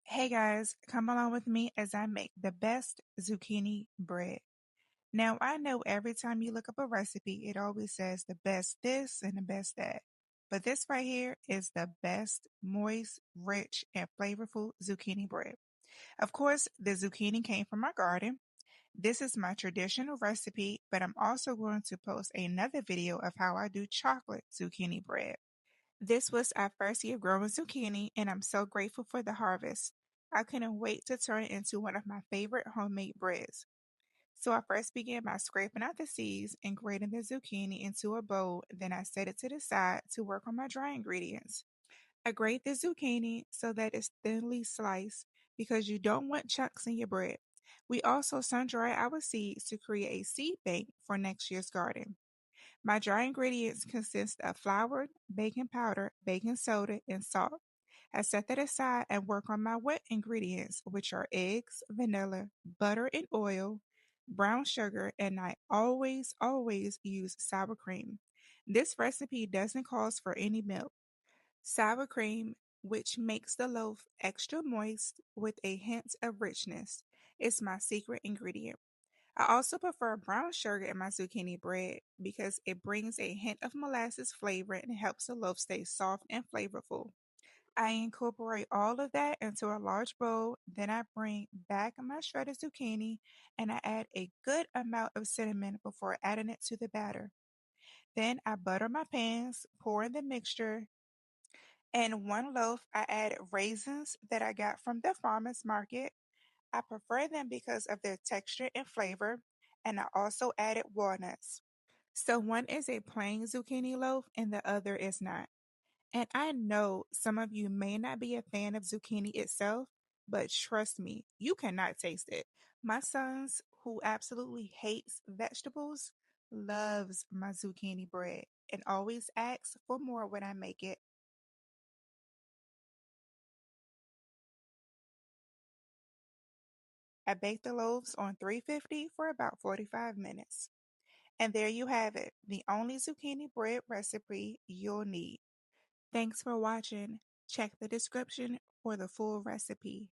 Hey guys, come along with me as I make the best zucchini bread. Now, I know every time you look up a recipe, it always says the best this and the best that. But this right here is the best moist, rich, and flavorful zucchini bread. Of course, the zucchini came from my garden. This is my traditional recipe, but I'm also going to post another video of how I do chocolate zucchini bread. This was our first year growing zucchini, and I'm so grateful for the harvest. I couldn't wait to turn it into one of my favorite homemade breads. So I first began by scraping out the seeds and grating the zucchini into a bowl, then I set it to the side to work on my dry ingredients. I grate the zucchini so that it's thinly sliced because you don't want chunks in your bread. We also sun dry our seeds to create a seed bank for next year's garden. My dry ingredients consist of flour, baking powder, baking soda, and salt. I set that aside and work on my wet ingredients, which are eggs, vanilla, butter and oil, brown sugar, and I always use sour cream. This recipe doesn't call for any milk. Sour cream, which makes the loaf extra moist with a hint of richness, is my secret ingredient. I also prefer brown sugar in my zucchini bread because it brings a hint of molasses flavor and helps the loaf stay soft and flavorful. I incorporate all of that into a large bowl, then I bring back my shredded zucchini and I add a good amount of cinnamon before adding it to the batter. Then I butter my pans, pour in the mixture, and one loaf I add raisins that I got from the farmer's market. I prefer them because of their texture and flavor, and I also added walnuts. So one is a plain zucchini loaf and the other is not. And I know some of you may not be a fan of zucchini itself, but trust me, you cannot taste it. My sons, who absolutely hates vegetables, loves my zucchini bread and always asks for more when I make it. I bake the loaves on 350 for about 45 minutes. And there you have it, the only zucchini bread recipe you'll need. Thanks for watching. Check the description for the full recipe.